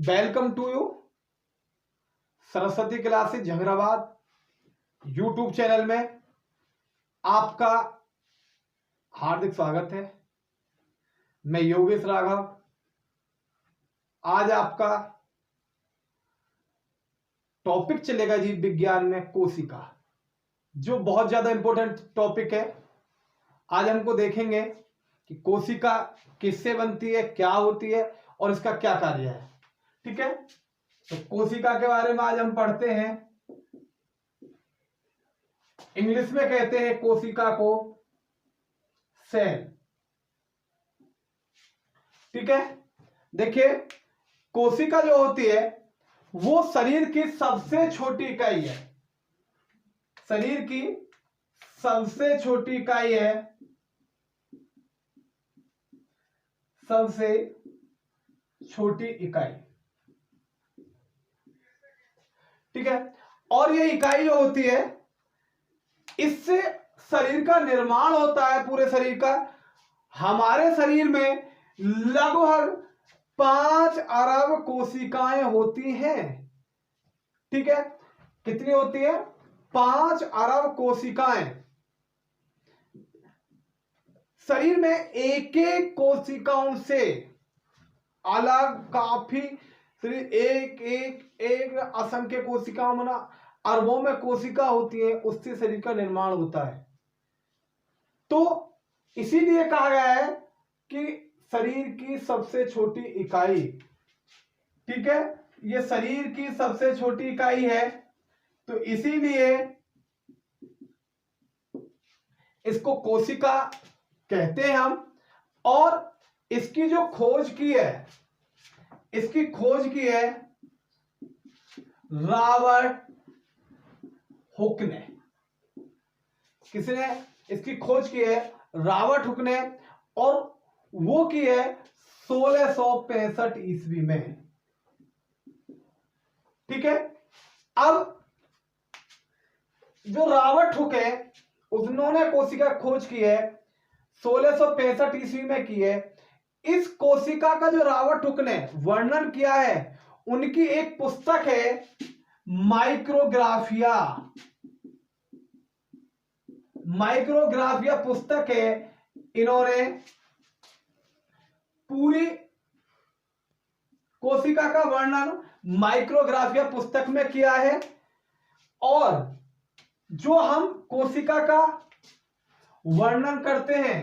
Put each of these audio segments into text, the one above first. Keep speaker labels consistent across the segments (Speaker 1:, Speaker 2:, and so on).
Speaker 1: Welcome to you Saraswati classes Zaheerabad YouTube channel में आपका हार्दिक स्वागत है। मैं योगेश राघव आज आपका टॉपिक चलेगा जीव विज्ञान में कोशिका, जो बहुत ज्यादा इंपॉर्टेंट टॉपिक है। आज हमको देखेंगे कि कोशिका किससे बनती है, क्या होती है और इसका क्या कार्य है। ठीक है, तो कोशिका के बारे में आज हम पढ़ते हैं। इंग्लिश में कहते हैं कोशिका को सेल। ठीक है, देखिए कोशिका जो होती है वो शरीर की सबसे छोटी इकाई है। शरीर की सबसे छोटी इकाई है, सबसे छोटी इकाई। ठीक है, और ये इकाई जो होती है इससे शरीर का निर्माण होता है, पूरे शरीर का। हमारे शरीर में लगभग 5 अरब कोशिकाएं होती हैं। ठीक है, कितनी होती है? 5 अरब कोशिकाएं। शरीर में एक एक कोशिकाओं से अलग काफी शरीर एक असंख्य कोशिकाओं में, अरबों में कोशिका होती है, उससे शरीर का निर्माण होता है। तो इसीलिए कहा गया है कि शरीर की सबसे छोटी इकाई। ठीक है, ये शरीर की सबसे छोटी इकाई है, तो इसीलिए इसको कोशिका कहते हैं हम। और इसकी जो खोज की है, इसकी खोज की है रॉबर्ट हुक ने। किसने इसकी खोज की है? रॉबर्ट हुक ने, और वो की है 1665 ईस्वी में। ठीक है, अब जो रॉबर्ट हुक है उन्होंने कोशिका खोज की है 1665 ईस्वी में की है। इस कोशिका का जो रॉबर्ट हुक ने वर्णन किया है, उनकी एक पुस्तक है माइक्रोग्राफिया। माइक्रोग्राफिया पुस्तक है। इन्होंने पूरी कोशिका का वर्णन माइक्रोग्राफिया पुस्तक में किया है। और जो हम कोशिका का वर्णन करते हैं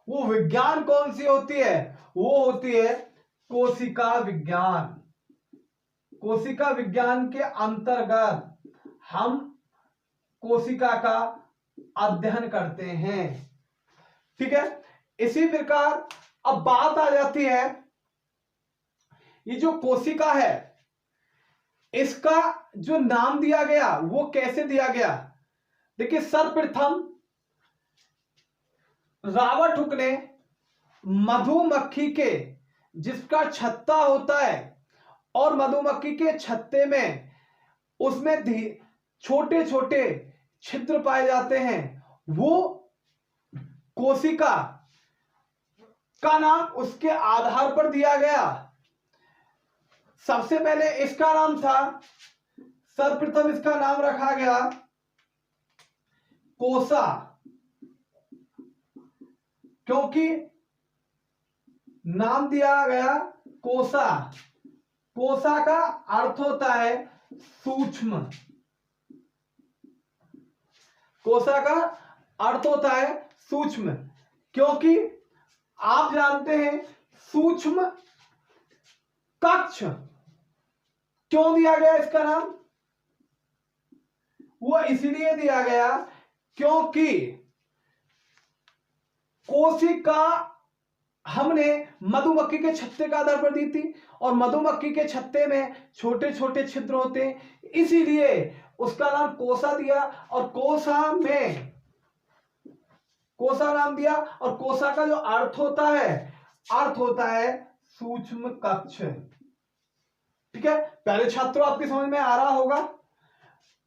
Speaker 1: वो विज्ञान कौन सी होती है? वो होती है कोशिका विज्ञान। कोशिका विज्ञान के अंतर्गत हम कोशिका का अध्ययन करते हैं। ठीक है, इसी प्रकार अब बात आ जाती है, ये जो कोशिका है इसका जो नाम दिया गया वो कैसे दिया गया? देखिए, सर्वप्रथम रॉबर्ट हुक ने मधुमक्खी के, जिसका छत्ता होता है और मधुमक्खी के छत्ते में उसमें छोटे छोटे छिद्र पाए जाते हैं, वो कोशिका का नाम उसके आधार पर दिया गया। सबसे पहले इसका नाम था, सर्वप्रथम इसका नाम रखा गया कोसा, क्योंकि नाम दिया गया कोसा। कोसा का अर्थ होता है सूक्ष्म। कोसा का अर्थ होता है सूक्ष्म, क्योंकि आप जानते हैं सूक्ष्म कक्ष क्यों दिया गया इसका नाम? वो इसलिए दिया गया क्योंकि कोशिका हमने मधुमक्खी के छत्ते का आधार पर दी थी, और मधुमक्खी के छत्ते में छोटे छोटे छिद्र होते हैं, इसीलिए उसका नाम कोसा दिया। और कोसा नाम दिया, और कोसा का जो अर्थ होता है सूक्ष्म कक्ष। ठीक है, पहले छात्रों आपकी समझ में आ रहा होगा।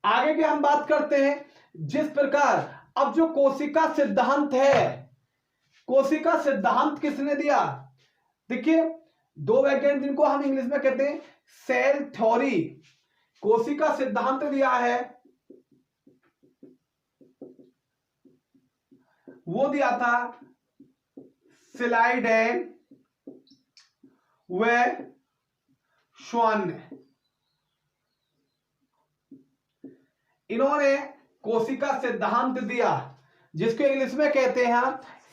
Speaker 1: आगे की हम बात करते हैं। जिस प्रकार अब जो कोशिका सिद्धांत है, कोशिका सिद्धांत किसने दिया? देखिए, दो वैज्ञानिक जिनको हम इंग्लिश में कहते हैं सेल थ्योरी, कोशिका सिद्धांत दिया है, वो दिया था स्लाइडेन व श्वान ने। इन्होंने कोशिका सिद्धांत दिया, जिसको इंग्लिश में कहते हैं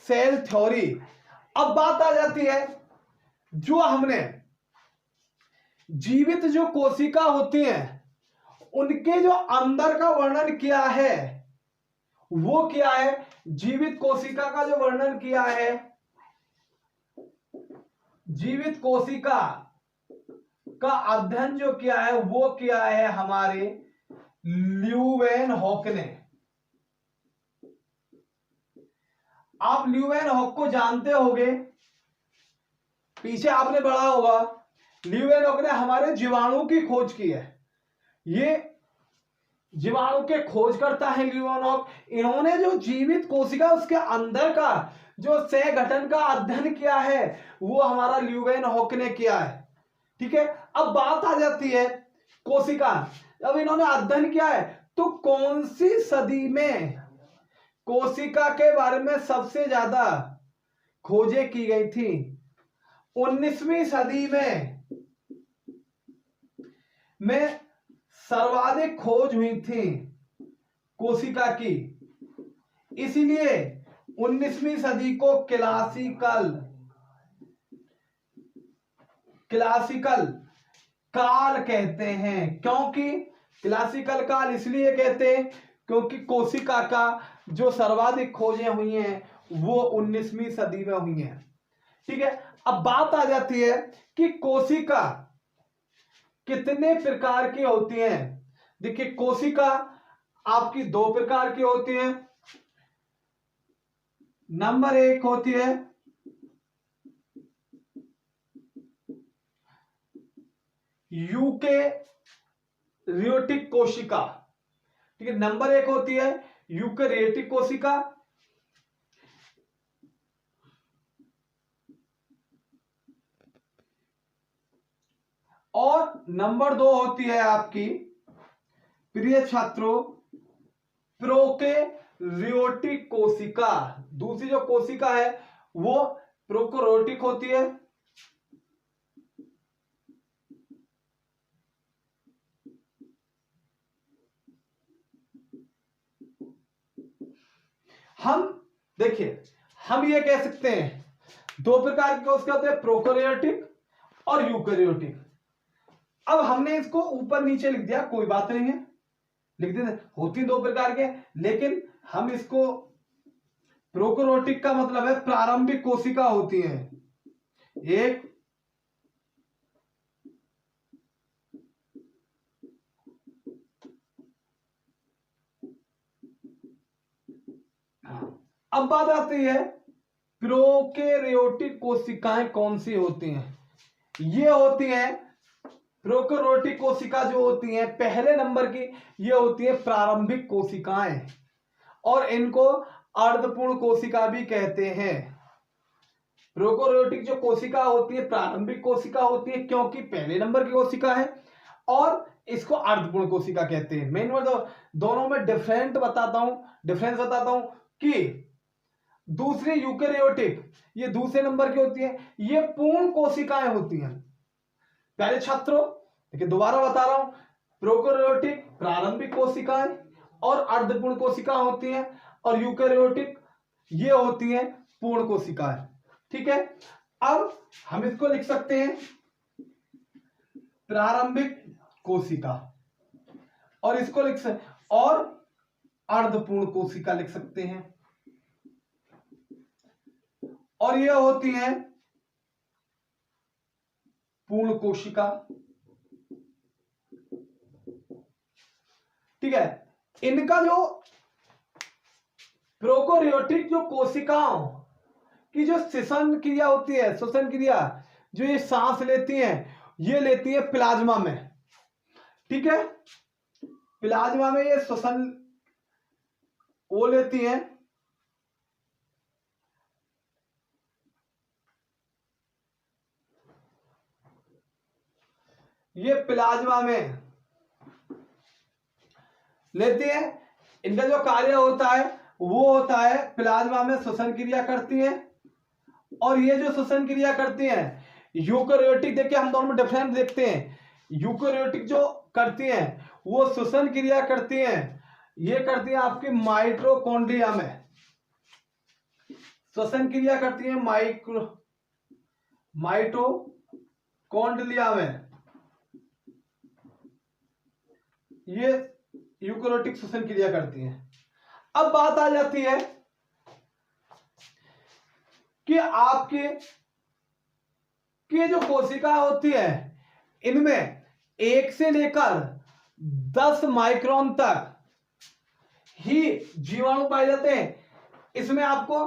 Speaker 1: सेल थ्योरी। अब बात आ जाती है, जो हमने जीवित जो कोशिका होती हैं उनके जो अंदर का वर्णन किया है, वो क्या है? जीवित कोशिका का जो वर्णन किया है, जीवित कोशिका का अध्ययन जो किया है वो किया है हमारे ल्यूवेनहॉक ने। आप ल्यूवेनहॉक को जानते होंगे, पीछे आपने पढ़ा होगा। ल्यूवेनहॉक ने हमारे जीवाणु की खोज की है, ये जीवाणु के खोजकर्ता है ल्यूवेनहॉक। इन्होंने जो जीवित कोशिका उसके अंदर का जो सह गठन का अध्ययन किया है वो हमारा ल्यूवेनहॉक ने किया है। ठीक है, अब बात आ जाती है कोशिका, अब इन्होंने अध्ययन किया है तो कौन सी सदी में कोशिका के बारे में सबसे ज्यादा खोजें की गई थी? 19वीं सदी में सर्वाधिक खोज हुई थी कोशिका की, इसीलिए 19वीं सदी को क्लासिकल काल कहते हैं। क्योंकि क्लासिकल काल इसलिए कहते हैं क्योंकि कोशिका का जो सर्वाधिक खोजें हुई हैं वो 19वीं सदी में हुई हैं। ठीक है, अब बात आ जाती है कि कोशिका कितने प्रकार की होती हैं। देखिए, कोशिका आपकी दो प्रकार की होती हैं। नंबर एक होती है यूकेरियोटिक कोशिका। ठीक है, नंबर एक होती है यूकेरियोटिक कोशिका, और नंबर दो होती है आपकी प्रिय छात्रों प्रोकैरियोटिक कोशिका। दूसरी जो कोशिका है वो प्रोकैरियोटिक होती है। हम देखिए, हम ये कह सकते हैं दो प्रकार की कोशिका होते हैं, प्रोकैरियोटिक और यूकेरियोटिक। अब हमने इसको ऊपर नीचे लिख दिया, कोई बात नहीं है, लिख देते, होती दो प्रकार के, लेकिन हम इसको प्रोकैरियोटिक का मतलब है प्रारंभिक कोशिका होती है एक, अब बात आती है प्रोकैरियोटिक कोशिकाएं कौन सी होती हैं। ये होती हैं प्रोकैरियोटिक कोशिका जो होती हैं पहले नंबर की, ये होती है प्रारंभिक कोशिकाएं, और इनको अर्धपूर्ण कोशिका भी कहते हैं। प्रोकैरियोटिक जो कोशिका होती है प्रारंभिक कोशिका होती है क्योंकि पहले नंबर की कोशिका है, और इसको अर्धपूर्ण कोशिका कहते हैं। मेन दोनों में डिफरेंस बताता हूं कि दूसरी यूकेरियोटिक ये दूसरे नंबर की होती है, ये पूर्ण कोशिकाएं होती हैं। पहले छात्रों देखिए, दोबारा बता रहा हूं, प्रोकैरियोटिक प्रारंभिक कोशिकाएं और अर्धपूर्ण कोशिका होती हैं, और यूकेरियोटिक ये होती हैं पूर्ण कोशिकाएं। ठीक है, अब हम इसको लिख सकते हैं प्रारंभिक कोशिका, और इसको लिख सकते और अर्धपूर्ण कोशिका लिख सकते हैं, और ये होती हैं पूर्ण कोशिका। ठीक है, इनका जो प्रोकैरियोटिक जो कोशिकाओं की जो श्वसन क्रिया होती है, श्वसन क्रिया जो ये सांस लेती हैं, ये लेती है प्लाज्मा में। ठीक है, प्लाज्मा में ये श्वसन वो लेती हैं, ये प्लाज्मा में लेती है। इनका जो कार्य होता है वो होता है प्लाज्मा में श्वसन क्रिया करती है, और ये जो श्वसन क्रिया करती है यूकेरियोटिक, देखिए हम दोनों में डिफरेंस देखते हैं। यूकेरियोटिक जो करती है वो श्वसन क्रिया करती है, ये करती है आपकी माइटोकॉन्ड्रिया में श्वसन क्रिया करती है, माइटोकॉन्ड्रिया में, ये यूकेरियोटिक श्वसन क्रिया करती है। अब बात आ जाती है कि आपके जो कोशिका होती है इनमें 1 से लेकर 10 माइक्रोन तक ही जीवाणु पाए जाते हैं। इसमें आपको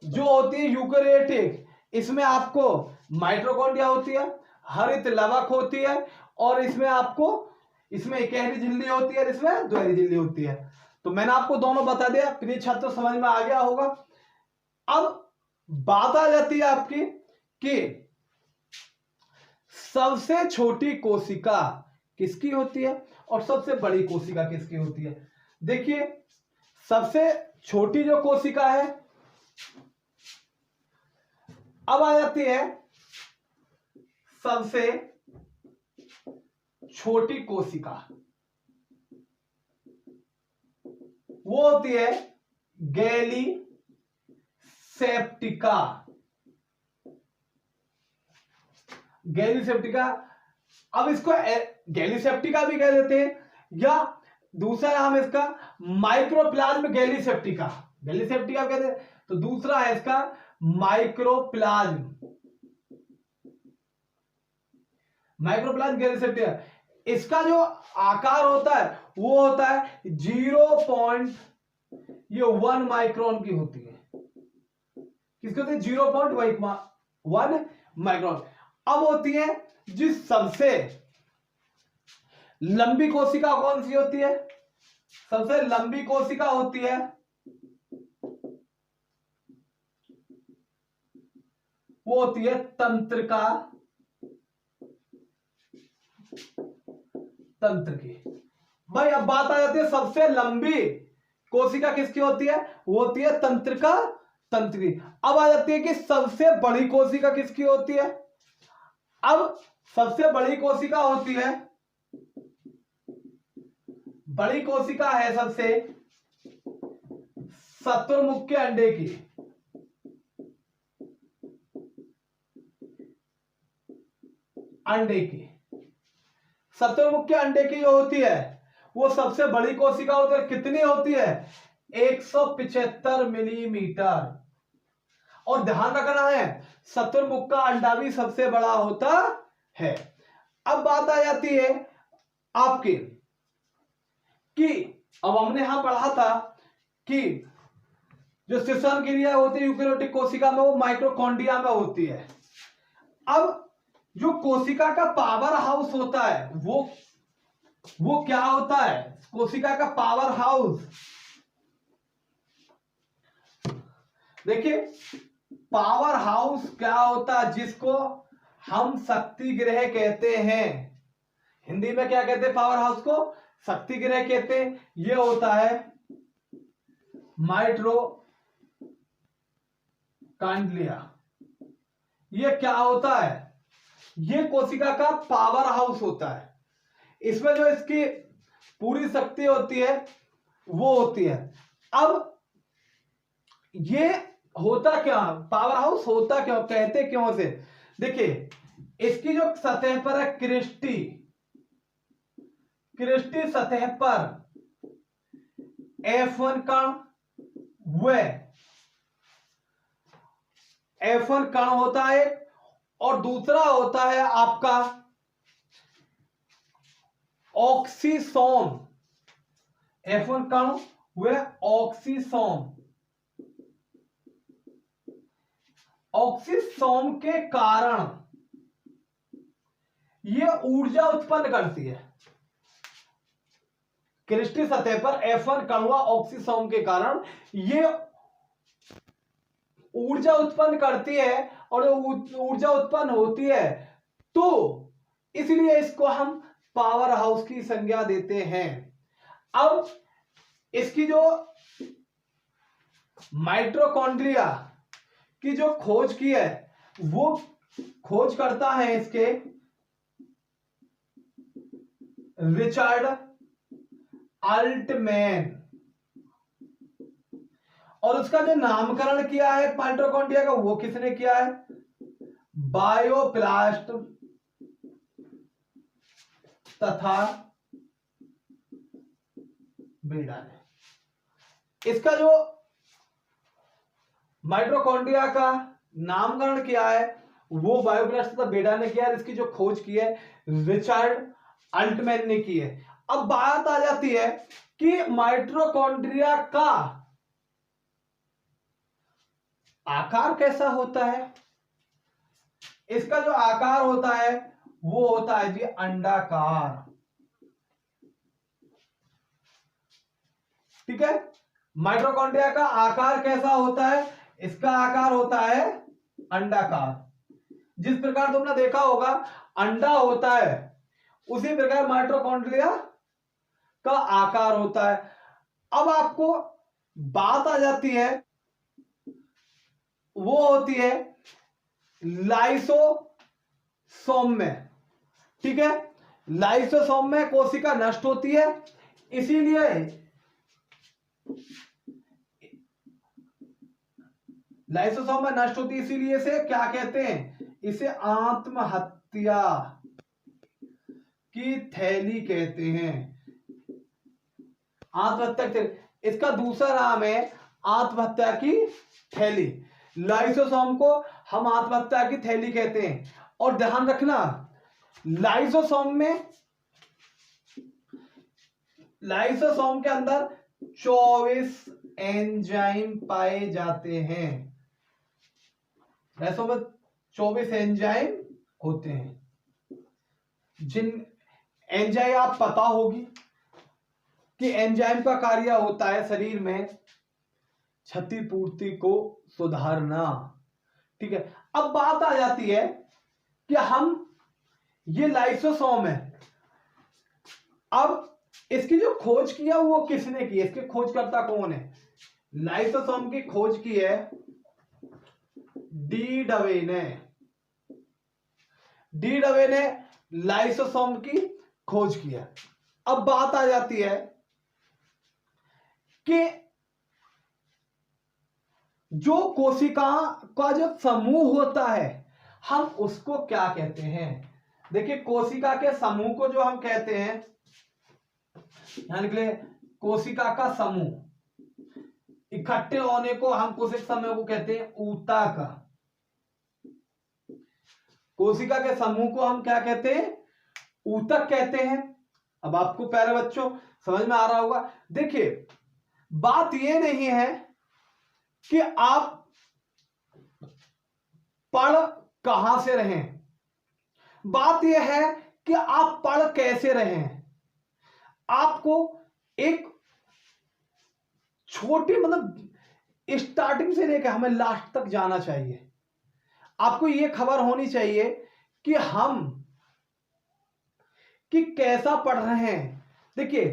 Speaker 1: जो होती है यूकेरियोटिक, इसमें आपको माइटोकॉन्ड्रिया होती है, हरित लवक होती है, और इसमें एक एकहरी झिल्ली होती है, इसमें द्विहरी झिल्ली होती है। तो मैंने आपको दोनों बता दिया, प्रिय छात्र समझ में आ गया होगा। अब बात आ जाती है आपकी कि सबसे छोटी कोशिका किसकी होती है और सबसे बड़ी कोशिका किसकी होती है। देखिए सबसे छोटी जो कोशिका है, अब आ जाती है सबसे छोटी कोशिका, वो होती है गैलीसेप्टिका। गैलीसेप्टिका, अब इसको गैलीसेप्टिका भी कह देते हैं, या दूसरा नाम इसका माइक्रोप्लाज्म गैलीसेप्टिका। गैलीसेप्टिका कहते हैं, तो दूसरा है इसका माइक्रोप्लाज्म गैलीसेप्टिका। इसका जो आकार होता है वो होता है 0.1 माइक्रोन की होती है। किसकी होती है? 0.1 माइक्रोन। अब होती है जिस सबसे लंबी कोशिका कौन सी होती है? सबसे लंबी कोशिका होती है वो होती है तंत्रिका, तंत्र की। भाई अब बात आ जाती है सबसे लंबी कोशिका किसकी होती है? वो होती है तंत्रिका, तंत्र की। अब आ जाती है कि सबसे बड़ी कोशिका किसकी होती है? अब सबसे बड़ी कोशिका होती है, बड़ी कोशिका है सबसे शत्रुमुख के अंडे की। शत्रुमुख के अंडे की जो होती है वो सबसे बड़ी कोशिका होती है। कितनी होती है? 175 मिलीमीटर। और ध्यान रखना है शत्रुमुख का अंडा भी सबसे बड़ा होता है। अब बात आ जाती है आपकी कि अब हमने यहां पढ़ा था कि जो श्वसन क्रिया होती है यूकेरियोटिक कोशिका में वो माइटोकॉन्ड्रिया में होती है। अब जो कोशिका का पावर हाउस होता है वो क्या होता है? कोशिका का पावर हाउस, देखिए पावर हाउस क्या होता है जिसको हम शक्ति गृह कहते हैं। हिंदी में क्या कहते हैं? पावर हाउस को शक्ति गृह कहते हैं। ये होता है माइटोकॉन्ड्रिया। ये क्या होता है? ये कोशिका का पावर हाउस होता है। इसमें जो इसकी पूरी शक्ति होती है वो होती है। अब ये होता क्या, पावर हाउस होता क्यों, कहते क्यों से? देखिए इसकी जो सतह पर है क्रिस्टी सतह पर F1 कण होता है, और दूसरा होता है आपका ऑक्सीसोम। F1 कण व ऑक्सीसोम के कारण ये ऊर्जा उत्पन्न करती है। क्रिस्टी सतह पर F1 कण व ऑक्सीसोम के कारण ये ऊर्जा उत्पन्न करती है, और ऊर्जा उत्पन्न होती है तो इसलिए इसको हम पावर हाउस की संज्ञा देते हैं। अब इसकी जो माइटोकॉन्ड्रिया की जो खोज की है वो खोज करता है इसके रिचर्ड अल्टमैन, और उसका जो नामकरण किया है माइटोकॉन्ड्रिया का वो किसने किया है? बायोप्लास्ट तथा बेडा ने। इसका जो माइटोकॉन्ड्रिया का नामकरण किया है वो बायोप्लास्ट तथा बेडा ने किया है। इसकी जो खोज की है रिचर्ड अल्टमैन ने की है। अब बात आ जाती है कि माइटोकॉन्ड्रिया का आकार कैसा होता है। इसका जो आकार होता है वो होता है जी अंडाकार। ठीक है, माइटोकॉन्ड्रिया का आकार कैसा होता है? इसका आकार होता है अंडाकार। जिस प्रकार तुमने देखा होगा अंडा होता है उसी प्रकार माइटोकॉन्ड्रिया का आकार होता है। अब आपको बात आ जाती है वो होती है लाइसोसोम में। ठीक है, लाइसोसोम में कोशिका नष्ट होती है, इसीलिए लाइसोसोम में नष्ट होती है, इसीलिए इसे क्या कहते हैं? इसे आत्महत्या की थैली कहते हैं। आत्महत्या की थैली, इसका दूसरा नाम है आत्महत्या की थैली। लाइसोसोम को हम आत्महत्या की थैली कहते हैं। और ध्यान रखना लाइसोसोम के अंदर 24 एंजाइम पाए जाते हैं। लाइसोसोम में 24 एंजाइम होते हैं। जिन एंजाइम आप पता होगी कि एंजाइम का कार्य होता है शरीर में क्षतिपूर्ति को सुधारना। ठीक है, अब बात आ जाती है कि हम ये लाइसोसोम है, अब इसकी जो खोज की है वो किसने की है? इसके खोजकर्ता कौन है? लाइसोसोम की खोज की है डी डवे ने। डी डवे ने लाइसोसोम की खोज की है। अब बात आ जाती है कि जो कोशिका का जो समूह होता है हम उसको क्या कहते हैं? देखिए कोशिका के समूह को जो हम कहते हैं, यहां लिख ले कोशिका का समूह, इकट्ठे होने को हम कोशिका समूह को कहते हैं ऊतक। कोशिका के समूह को हम क्या कहते हैं? ऊतक कहते हैं। अब आपको प्यारे बच्चों समझ में आ रहा होगा। देखिए बात यह नहीं है कि आप पढ़ कहां से रहें, बात यह है कि आप पढ़ कैसे रहें। आपको एक छोटी मतलब स्टार्टिंग से लेकर हमें लास्ट तक जाना चाहिए। आपको यह खबर होनी चाहिए कि हम कि कैसा पढ़ रहे हैं। देखिए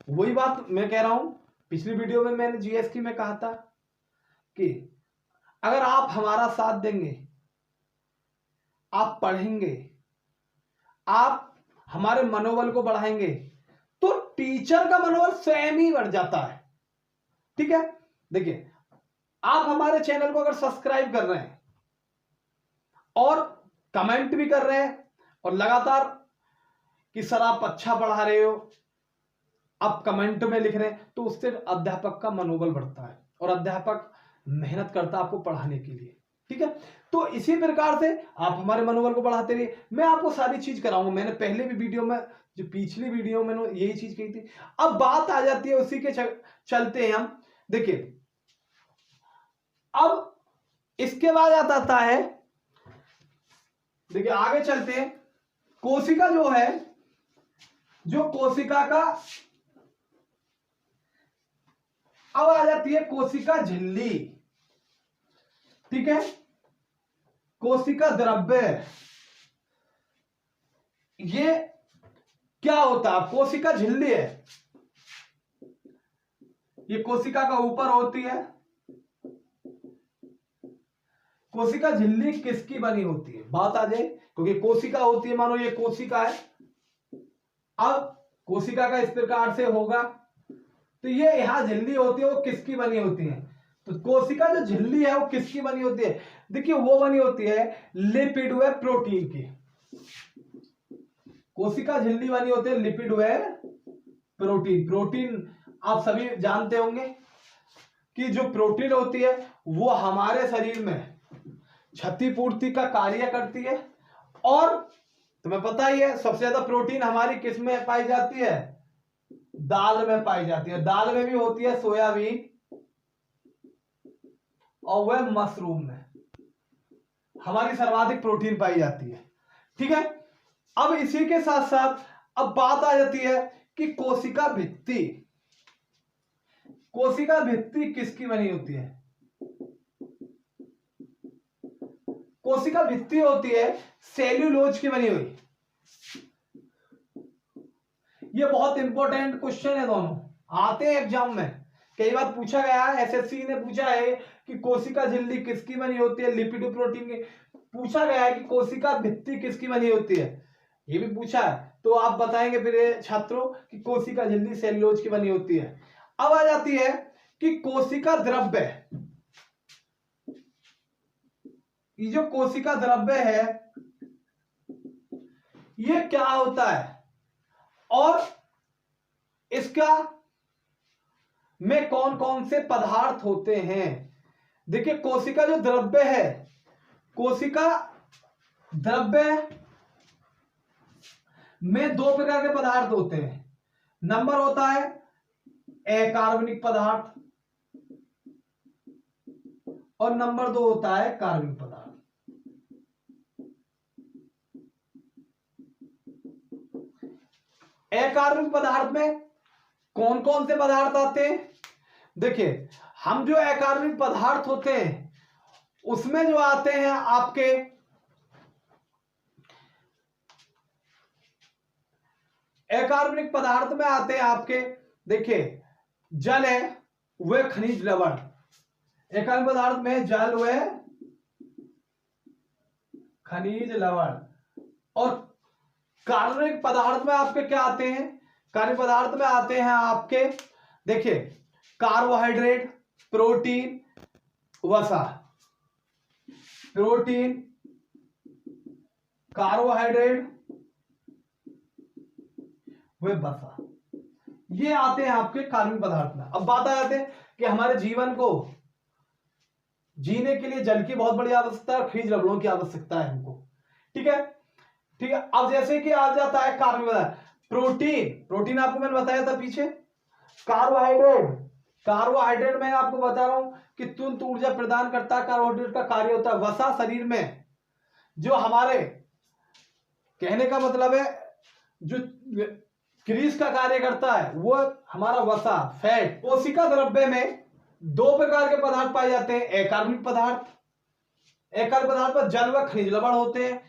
Speaker 1: वही बात मैं कह रहा हूं, पिछली वीडियो में मैंने जीएस की में कहा था कि अगर आप हमारा साथ देंगे, आप पढ़ेंगे, आप हमारे मनोबल को बढ़ाएंगे तो टीचर का मनोबल स्वयं ही बढ़ जाता है। ठीक है, देखिए आप हमारे चैनल को अगर सब्सक्राइब कर रहे हैं और कमेंट भी कर रहे हैं और लगातार कि सर आप अच्छा पढ़ा रहे हो, आप कमेंट में लिख रहे हैं, तो उससे अध्यापक का मनोबल बढ़ता है और अध्यापक मेहनत करता है आपको पढ़ाने के लिए। ठीक है, तो इसी प्रकार से आप हमारे मनोबल को बढ़ाते रहिए। मैं आपको सारी चीज कराऊंगा। मैंने पहले भी वीडियो में, जो पिछली वीडियो में मैंने यही चीज कही थी। अब बात आ जाती है उसी के चलते हैं हम। देखिए अब इसके बाद आता है, देखिए आगे चलते हैं। कोशिका जो है, जो कोशिका का अब आ जाती है कोशिका झिल्ली। ठीक है, कोशिका द्रव्य, ये क्या होता है, कोशिका झिल्ली है, ये कोशिका का ऊपर होती है। कोशिका झिल्ली किसकी बनी होती है, बात आ जाए, क्योंकि कोशिका होती है, मानो ये कोशिका है, अब कोशिका का इस प्रकार से होगा, तो ये यहां झिल्ली होती है, वो किसकी बनी होती है, तो कोशिका जो झिल्ली है वो किसकी बनी होती है, देखिए वो बनी होती है लिपिड व प्रोटीन की। कोशिका झिल्ली बनी होती है लिपिड व प्रोटीन। प्रोटीन आप सभी जानते होंगे कि जो प्रोटीन होती है वो हमारे शरीर में क्षतिपूर्ति का कार्य करती है, और तुम्हें पता ही है सबसे ज्यादा प्रोटीन हमारी किस में पाई जाती है, दाल में पाई जाती है। दाल में भी होती है सोयाबीन, और वह मशरूम में हमारी सर्वाधिक प्रोटीन पाई जाती है। ठीक है, अब इसी के साथ साथ अब बात आ जाती है कि कोशिका भित्ति, कोशिका भित्ति किसकी बनी होती है, कोशिका भित्ति होती है सेल्यूलोज की बनी हुई। ये बहुत इंपॉर्टेंट क्वेश्चन है, दोनों आते हैं एग्जाम में, कई बार पूछा गया है, एसएससी ने पूछा है कि कोशिका झिल्ली किसकी बनी होती है, लिपिड प्रोटीन की, पूछा गया है कि कोशिका भित्ति किसकी बनी होती है, ये भी पूछा है, तो आप बताएंगे फिर छात्रों कि कोशिका झिल्ली सेल्यूलोज की बनी होती है। अब आ जाती है कि कोशिका द्रव्य, ये जो कोशिका द्रव्य है ये क्या होता है, और इसका में कौन कौन से पदार्थ होते हैं। देखिए कोशिका जो द्रव्य है, कोशिका द्रव्य में दो प्रकार के पदार्थ होते हैं। नंबर होता है अकार्बनिक पदार्थ, और नंबर 2 होता है कार्बनिक पदार्थ। अकार्बनिक पदार्थ में कौन कौन से पदार्थ आते हैं, देखिए हम जो अकार्बनिक पदार्थ होते हैं उसमें जो आते हैं आपके अकार्बनिक पदार्थ में आते हैं आपके, देखिए जल है वह खनिज लवण, अकार्बनिक पदार्थ में जल व खनिज लवण, और कार्बनिक पदार्थ में आपके क्या आते हैं, कार्बनिक पदार्थ में आते हैं आपके देखिए कार्बोहाइड्रेट, प्रोटीन, वसा, प्रोटीन, कार्बोहाइड्रेट वे वसा, ये आते हैं आपके कार्बनिक पदार्थ में। अब बात आ जाते हैं कि हमारे जीवन को जीने के लिए जल की बहुत बड़ी आवश्यकता है और खनिज लवणों की आवश्यकता है हमको। ठीक है, ठीक है। अब जैसे कि आ जाता है कार्बनिक पदार्थ, प्रोटीन, प्रोटीन आपको मैंने बताया था पीछे, कार्बोहाइड्रेट, कार्बोहाइड्रेट मैं आपको बता रहा हूं कि तुरंत ऊर्जा प्रदान करता है, कार्बोहाइड्रेट का कार्य होता है। वसा शरीर में जो हमारे कहने का मतलब है जो ग्रीस का कार्य करता है वो हमारा वसा, फैट। कोशिका द्रव्य में दो प्रकार के पदार्थ पाए जाते हैं, अकार्बनिक पदार्थ, अकार्बनिक पदार्थ पर जल व खनिज लवण होते हैं,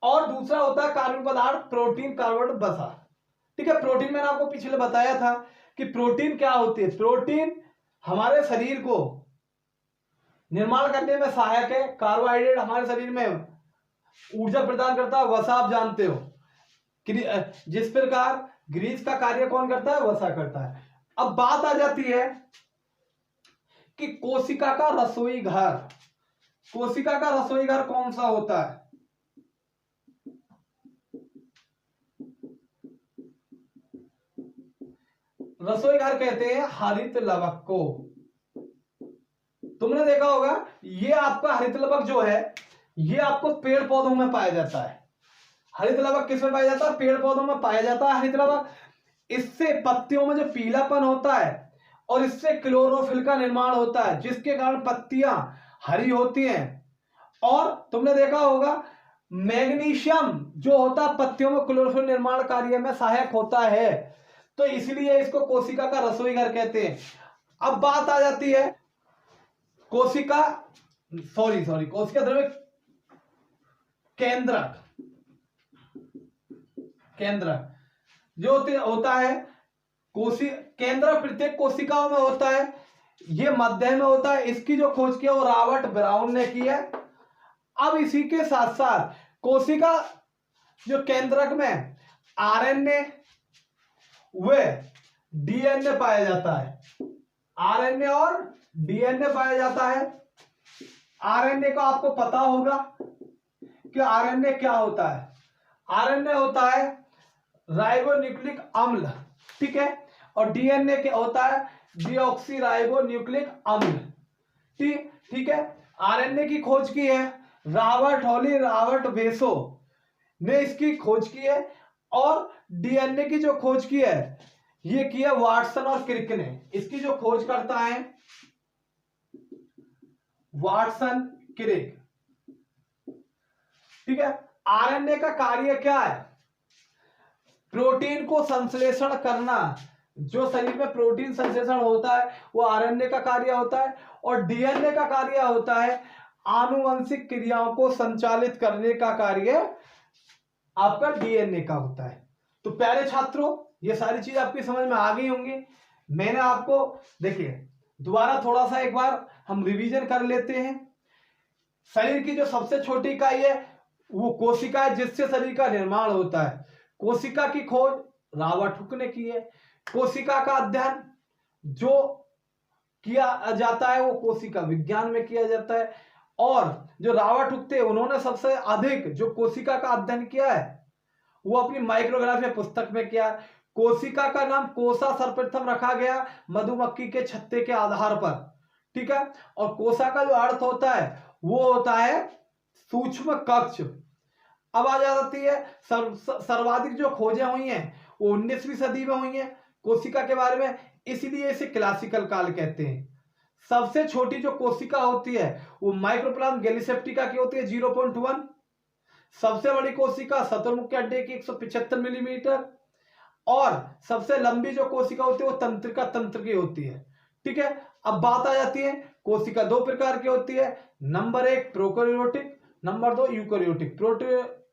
Speaker 1: और दूसरा होता है कार्बनिक पदार्थ, प्रोटीन, कार्बोहाइड्रेट, वसा। ठीक है, प्रोटीन मैंने आपको पिछले बताया था कि प्रोटीन क्या होती है, प्रोटीन हमारे शरीर को निर्माण करने में सहायक है, कार्बोहाइड्रेट हमारे शरीर में ऊर्जा प्रदान करता है, वसा आप जानते हो जिस प्रकार ग्रीस का कार्य कौन करता है, वसा करता है। अब बात आ जाती है कि कोशिका का रसोई घर, कोशिका का रसोई घर कौन सा होता है, रसोई घर कहते हैं हरित लवक को। तुमने देखा होगा ये आपका हरित लवक जो है ये आपको पेड़ पौधों में पाया जाता है। हरित लवक किसमें पाया जाता है, पेड़ पौधों में पाया जाता है हरित लवक। इससे पत्तियों में जो पीलापन होता है और इससे क्लोरोफिल का निर्माण होता है, जिसके कारण पत्तियां हरी होती हैं। और तुमने देखा होगा मैग्नीशियम जो होता है पत्तियों में क्लोरोफिल निर्माण कार्य में सहायक होता है, तो इसलिए इसको कोशिका का रसोई घर कहते हैं। अब बात आ जाती है कोशिका कोशिका द्रव्य केंद्रक, केंद्रक जो होता है केंद्रक प्रत्येक कोशिकाओं में होता है, ये मध्य में होता है। इसकी जो खोज की है वो रॉबर्ट ब्राउन ने की है। अब इसी के साथ साथ कोशिका जो केंद्रक में आरएनए व डीएनए पाया जाता है, आरएनए और डीएनए पाया जाता है। आरएनए को आपको पता होगा कि आरएनए क्या होता है। आरएनए होता है राइबोन्यूक्लिक अम्ल, ठीक है, और डीएनए क्या होता है, डीऑक्सी राइबोन्यूक्लिक अम्ल, ठीक है। आरएनए की खोज की है रॉबर्ट हॉली, रॉबर्ट बेसो ने इसकी खोज की है, और डीएनए की जो खोज की है ये की है वाटसन और क्रिक ने। इसकी जो खोज करता है वाटसन क्रिक, ठीक है। आरएनए का कार्य क्या है, प्रोटीन को संश्लेषण करना। जो शरीर में प्रोटीन संश्लेषण होता है वो आरएनए का कार्य होता है, और डीएनए का कार्य होता है आनुवंशिक क्रियाओं को संचालित करने का कार्य आपका डीएनए का होता है। तो प्यारे छात्रों, ये सारी चीज आपकी समझ में आ गई होंगी। मैंने आपको देखिए दोबारा थोड़ा सा एक बार हम रिवीजन कर लेते हैं। शरीर की जो सबसे छोटी इकाई है वो कोशिका है, जिससे शरीर का निर्माण होता है। कोशिका की खोज रॉबर्ट हुक ने की है। कोशिका का अध्ययन जो किया जाता है वो कोशिका विज्ञान में किया जाता है, और जो रॉबर्ट हुक थे उन्होंने सबसे अधिक जो कोशिका का अध्ययन किया है वो अपनी माइक्रोग्राफी पुस्तक में किया। कोशिका का नाम कोसा सर्वप्रथम रखा गया मधुमक्खी के छत्ते के आधार पर, ठीक है। और कोसा का जो अर्थ होता है वो होता है सूक्ष्म कक्ष। अब आ जाती है सर्वाधिक जो खोजें हुई हैं वो 19वीं सदी में हुई हैं कोशिका के बारे में, इसलिए इसे क्लासिकल काल कहते हैं। सबसे छोटी जो कोशिका होती है वो माइक्रोप्लाज्म गैलीसेप्टिका की होती है 0.1। सबसे बड़ी कोशिका शतुरमुर्ग के अड्डे की 175 मिलीमीटर, और सबसे लंबी जो कोशिका होती है वो तंत्रिका तंत्र की होती है, ठीक है। अब बात आ जाती है कोशिका दो प्रकार की होती है, number 1 prokaryotic, number 2 eukaryotic.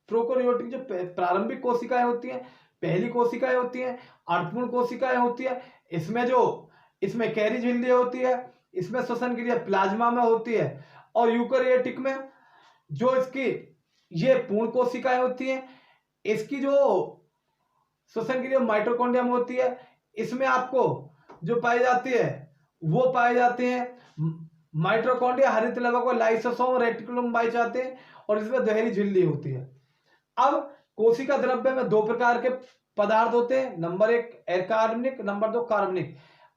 Speaker 1: Prokaryotic जो प्रारंभिक कोशिकाएं होती हैं, पहली कोशिकाएं होती हैं, अर्थपूर्ण कोशिकाएं होती है। इसमें कैरी झिल्ली होती है, इसमें श्वसन क्रिया प्लाज्मा में होती है, और यूकैरियोटिक में जो इसकी ये पूर्ण कोशिकाएं होती हैं, इसकी जो श्वसन क्रिया माइटोकॉन्ड्रिया में होती है। इसमें आपको जो पाई जाती है वो पाए जाते हैं माइटोकॉन्ड्रिया, हरित लवक, लाइसोसोम, रेटिकुलम पाए जाते हैं, और इसमें दोहरी झिल्ली होती है। अब कोशिका द्रव्य में दो प्रकार के पदार्थ होते हैं, नंबर 1 अकार्बनिक, नंबर 2 कार्बनिक।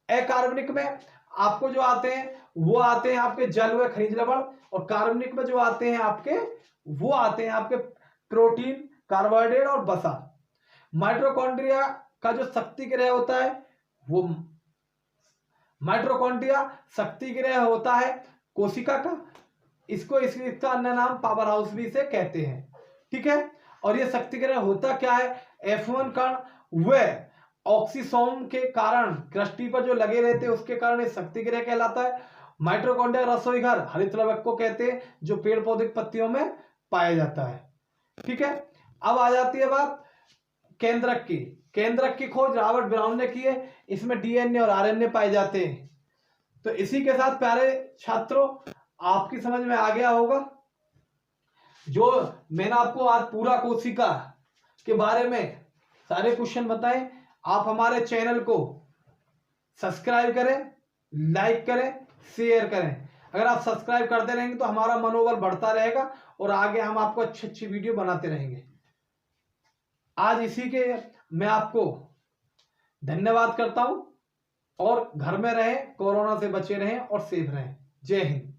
Speaker 1: अकार्बनिक में आपको जो आते हैं वो आते हैं आपके जल व खनिज लवण, और कार्बनिक में जो आते हैं आपके प्रोटीन, कार्बोहाइड्रेट और वसा। माइटोकॉन्ड्रिया का जो शक्ति ग्रह होता है वो माइटोकॉन्ड्रिया शक्ति ग्रह होता है कोशिका का, इसका अन्य नाम पावर हाउस भी इसे कहते हैं, ठीक है। और ये शक्ति ग्रह होता क्या है, F1 कण व ऑक्सीसोम के कारण कृष्टि पर जो लगे रहते हैं उसके कारण ये शक्ति ग्रह कहलाता है। माइटोकॉन्ड्रिया रसोई घर हरित लवक को कहते हैं जो पेड़ पौधे की पत्तियों में पाया जाता है, ठीक है। अब आ जाती है बात केंद्रक की खोज रॉबर्ट ब्राउन ने की है। इसमें डीएनए और आरएनए पाए जाते हैं। तो इसी के साथ प्यारे छात्रों आपकी समझ में आ गया होगा जो मैंने आपको आज पूरा कोशिका के बारे में सारे क्वेश्चन बताए। आप हमारे चैनल को सब्सक्राइब करें, लाइक करें, शेयर करें। अगर आप सब्सक्राइब करते रहेंगे तो हमारा मनोबल बढ़ता रहेगा और आगे हम आपको अच्छी अच्छी वीडियो बनाते रहेंगे। आज इसी के मैं आपको धन्यवाद करता हूं, और घर में रहें, कोरोना से बचे रहें और सेफ रहें। जय हिंद।